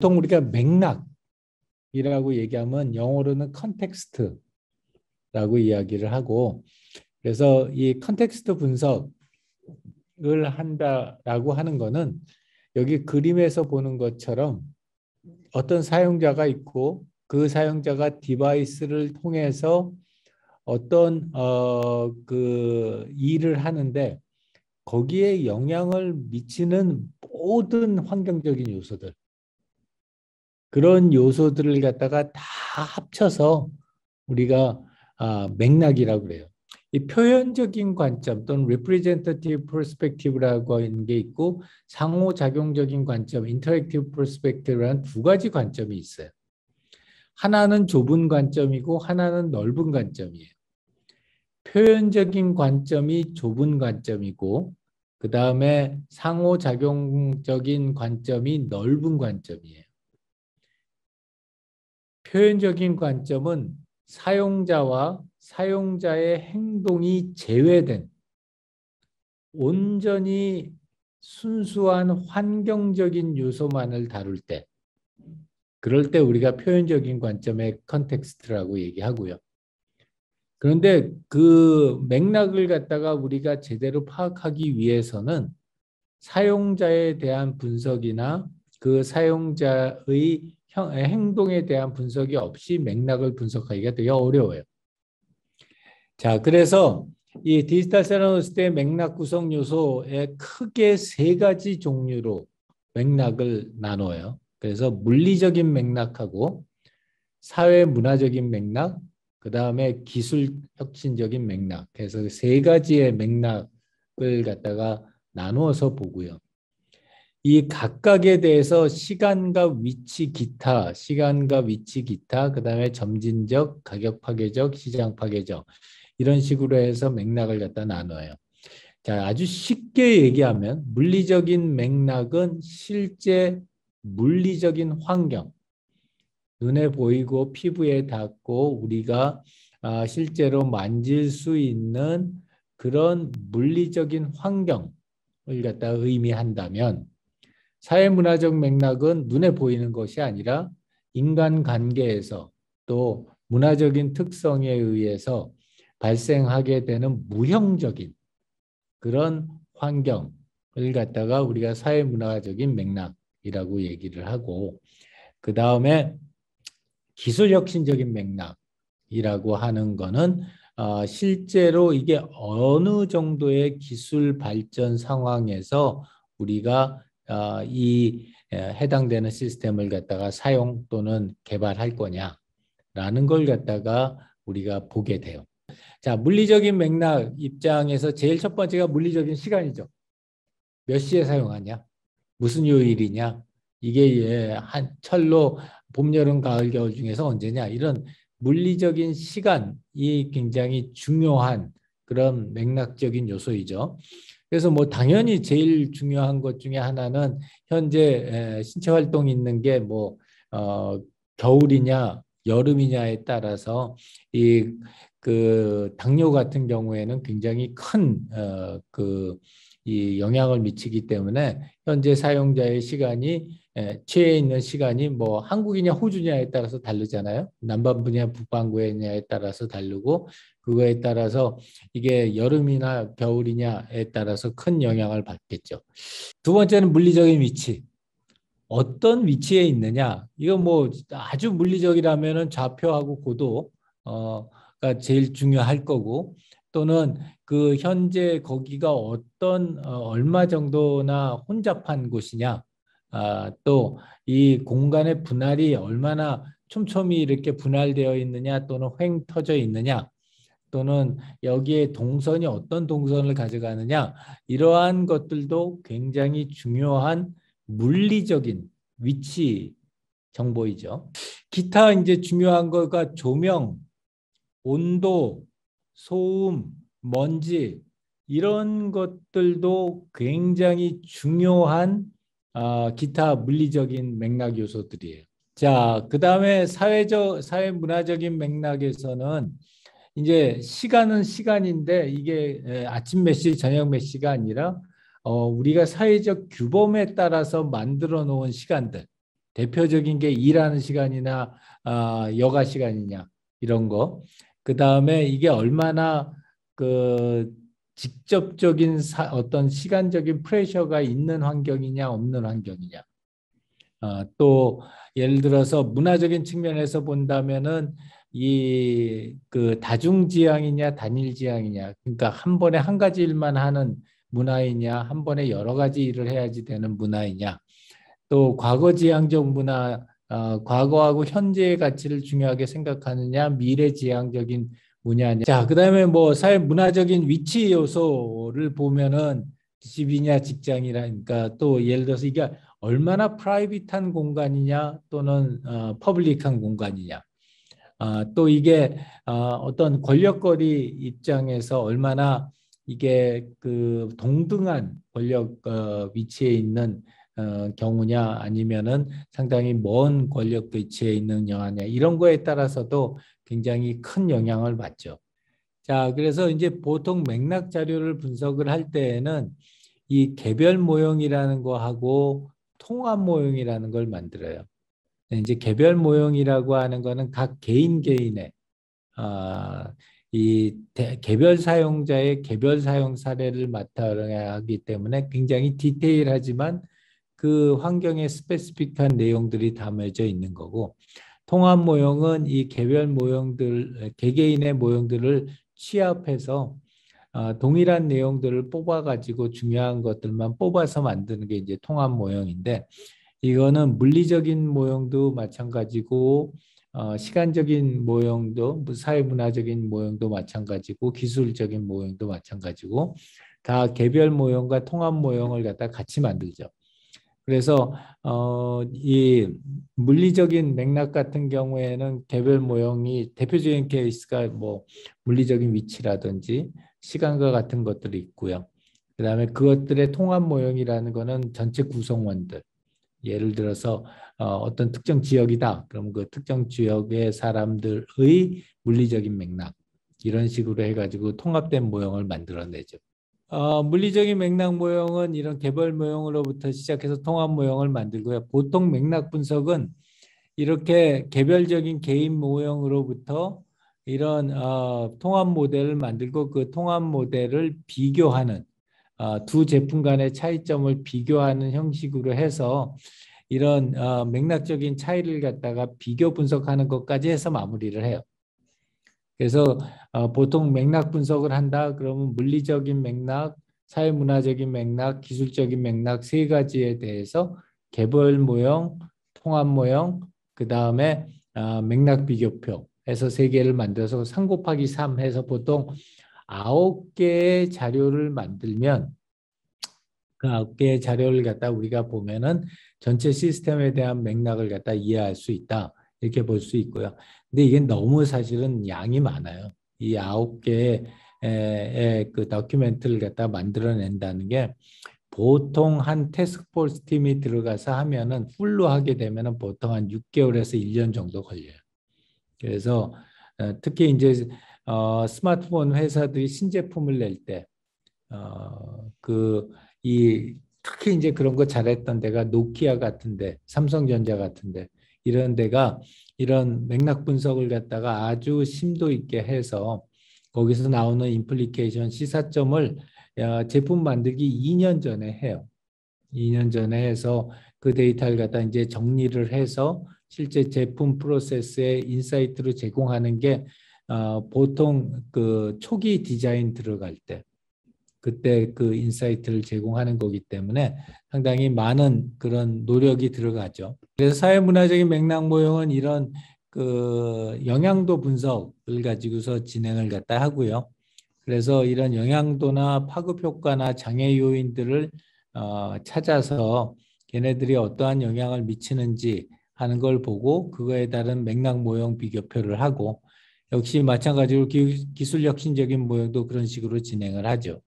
보통 우리가 맥락이라고 얘기하면 영어로는 컨텍스트라고 이야기를 하고, 그래서 이 컨텍스트 분석을 한다라고 하는 거는 여기 그림에서 보는 것처럼 어떤 사용자가 있고 그 사용자가 디바이스를 통해서 어떤 그 일을 하는데 거기에 영향을 미치는 모든 환경적인 요소들, 그런 요소들을 갖다가 다 합쳐서 우리가 맥락이라고 그래요. 이 표현적인 관점 또는 representative perspective라고 하는 게 있고 상호작용적인 관점, interactive perspective라는 두 가지 관점이 있어요. 하나는 좁은 관점이고 하나는 넓은 관점이에요. 표현적인 관점이 좁은 관점이고 그 다음에 상호작용적인 관점이 넓은 관점이에요. 표현적인 관점은 사용자와 사용자의 행동이 제외된 온전히 순수한 환경적인 요소만을 다룰 때, 그럴 때 우리가 표현적인 관점의 컨텍스트라고 얘기하고요. 그런데 그 맥락을 갖다가 우리가 제대로 파악하기 위해서는 사용자에 대한 분석이나 그 사용자의 행동에 대한 분석이 없이 맥락을 분석하기가 되게 어려워요. 자, 그래서 이 디지털 셀러노스의 맥락 구성 요소에 크게 세 가지 종류로 맥락을 나눠요. 그래서 물리적인 맥락하고 사회 문화적인 맥락, 그 다음에 기술 혁신적인 맥락, 그래서 세 가지의 맥락을 갖다가 나누어서 보고요. 이 각각에 대해서 시간과 위치 기타, 그 다음에 점진적, 가격 파괴적, 시장 파괴적, 이런 식으로 해서 맥락을 갖다 나눠요. 자, 아주 쉽게 얘기하면 물리적인 맥락은 실제 물리적인 환경, 눈에 보이고 피부에 닿고 우리가 실제로 만질 수 있는 그런 물리적인 환경을 갖다 의미한다면, 사회문화적 맥락은 눈에 보이는 것이 아니라 인간관계에서 또 문화적인 특성에 의해서 발생하게 되는 무형적인 그런 환경을 갖다가 우리가 사회문화적인 맥락이라고 얘기를 하고, 그 다음에 기술혁신적인 맥락이라고 하는 거는 실제로 이게 어느 정도의 기술 발전 상황에서 우리가 이 해당되는 시스템을 갖다가 사용 또는 개발할 거냐라는 걸 갖다가 우리가 보게 돼요. 자, 물리적인 맥락 입장에서 제일 첫 번째가 물리적인 시간이죠. 몇 시에 사용하냐? 무슨 요일이냐? 이게 한 철로 봄, 여름, 가을, 겨울 중에서 언제냐? 이런 물리적인 시간이 굉장히 중요한 그런 맥락적인 요소이죠. 그래서 뭐 당연히 제일 중요한 것 중에 하나는 현재 신체 활동이 있는 게 뭐 겨울이냐 여름이냐에 따라서 이 그 당뇨 같은 경우에는 굉장히 큰 이 영향을 미치기 때문에 현재 사용자의 시간이 취해 있는 시간이 뭐 한국이냐 호주냐에 따라서 다르잖아요. 남반부냐 북반구냐에 따라서 다르고, 그거에 따라서 이게 여름이나 겨울이냐에 따라서 큰 영향을 받겠죠. 두 번째는 물리적인 위치. 어떤 위치에 있느냐. 이거 뭐 아주 물리적이라면은 좌표하고 고도가 제일 중요할 거고, 또는 그 현재 거기가 어떤 얼마 정도나 혼잡한 곳이냐, 또 이 공간의 분할이 얼마나 촘촘히 이렇게 분할되어 있느냐 또는 횡 터져 있느냐, 또는 여기에 동선이 어떤 동선을 가져가느냐, 이러한 것들도 굉장히 중요한 물리적인 위치 정보이죠. 기타 이제 중요한 거가 조명, 온도, 소음, 먼지, 이런 것들도 굉장히 중요한 기타 물리적인 맥락 요소들이에요. 자, 그다음에 사회문화적인 맥락에서는 이제 시간은 시간인데 이게 아침 몇 시, 저녁 몇 시가 아니라 우리가 사회적 규범에 따라서 만들어 놓은 시간들, 대표적인 게 일하는 시간이나 여가 시간이냐 이런 거. 그 다음에 이게 얼마나 그 직접적인 어떤 시간적인 프레셔가 있는 환경이냐 없는 환경이냐. 또 예를 들어서 문화적인 측면에서 본다면은 이 그 다중지향이냐 단일지향이냐, 그러니까 한 번에 한 가지 일만 하는 문화이냐 한 번에 여러 가지 일을 해야지 되는 문화이냐, 또 과거지향적 문화, 과거하고 현재의 가치를 중요하게 생각하느냐 미래지향적인 문화냐. 자, 그다음에 뭐 사회 문화적인 위치 요소를 보면은 집이냐 직장이라니까, 또 예를 들어서 이게 얼마나 프라이빗한 공간이냐 또는 퍼블릭한 공간이냐. 또 이게 어떤 권력거리 입장에서 얼마나 이게 그 동등한 권력 위치에 있는 경우냐, 아니면은 상당히 먼 권력 위치에 있는 영화냐, 이런 거에 따라서도 굉장히 큰 영향을 받죠. 자, 그래서 이제 보통 맥락 자료를 분석을 할 때에는 이 개별 모형이라는 거하고 통합 모형이라는 걸 만들어요. 이제 개별 모형이라고 하는 거는 각 개인의 개별 사용자의 개별 사용 사례를 바탕으로 하기 때문에 굉장히 디테일하지만 그 환경에 스페시픽한 내용들이 담아져 있는 거고, 통합 모형은 이 개별 모형들, 개개인의 모형들을 취합해서 동일한 내용들을 뽑아가지고 중요한 것들만 뽑아서 만드는 게 이제 통합 모형인데, 이거는 물리적인 모형도 마찬가지고 시간적인 모형도, 사회문화적인 모형도 마찬가지고 기술적인 모형도 마찬가지고, 다 개별 모형과 통합 모형을 갖다 같이 만들죠. 그래서 이 물리적인 맥락 같은 경우에는 개별 모형이 대표적인 케이스가 뭐 물리적인 위치라든지 시간과 같은 것들이 있고요. 그다음에 그것들의 통합 모형이라는 거는 전체 구성원들, 예를 들어서 어떤 특정 지역이다. 그럼 그 특정 지역의 사람들의 물리적인 맥락, 이런 식으로 해가지고 통합된 모형을 만들어내죠. 물리적인 맥락 모형은 이런 개별 모형으로부터 시작해서 통합 모형을 만들고요. 보통 맥락 분석은 이렇게 개별적인 개인 모형으로부터 이런 통합 모델을 만들고, 그 통합 모델을 비교하는, 두 제품 간의 차이점을 비교하는 형식으로 해서 이런 맥락적인 차이를 갖다가 비교 분석하는 것까지 해서 마무리를 해요. 그래서 보통 맥락 분석을 한다 그러면 물리적인 맥락, 사회문화적인 맥락, 기술적인 맥락 세 가지에 대해서 개별 모형, 통합 모형, 그 다음에 맥락 비교표 해서 세 개를 만들어서 3 곱하기 3 해서 보통 9개의 자료를 만들면, 그 9개의 자료를 갖다 우리가 보면은 전체 시스템에 대한 맥락을 갖다 이해할 수 있다, 이렇게 볼 수 있고요. 근데 이게 너무 사실은 양이 많아요. 이 9개의 그 다큐멘트를 갖다 만들어낸다는 게, 보통 한 태스크포스 팀이 들어가서 하면은 풀로 하게 되면은 보통 한 6개월에서 1년 정도 걸려요. 그래서 특히 이제 스마트폰 회사들이 신제품을 낼 때, 특히 이제 그런 거 잘했던 데가 노키아 같은데, 삼성전자 같은데, 이런 데가 이런 맥락 분석을 갖다가 아주 심도 있게 해서 거기서 나오는 임플리케이션 시사점을 제품 만들기 2년 전에 해요. 2년 전에 해서 그 데이터를 갖다 이제 정리를 해서 실제 제품 프로세스에 인사이트로 제공하는 게 보통 그 초기 디자인 들어갈 때, 그때 그 인사이트를 제공하는 거기 때문에 상당히 많은 그런 노력이 들어가죠. 그래서 사회문화적인 맥락 모형은 이런 그 영향도 분석을 가지고서 진행을 갖다 하고요. 그래서 이런 영향도나 파급 효과나 장애 요인들을 찾아서 걔네들이 어떠한 영향을 미치는지 하는 걸 보고, 그거에 따른 맥락 모형 비교표를 하고, 역시 마찬가지로 기술 혁신적인 모형도 그런 식으로 진행을 하죠.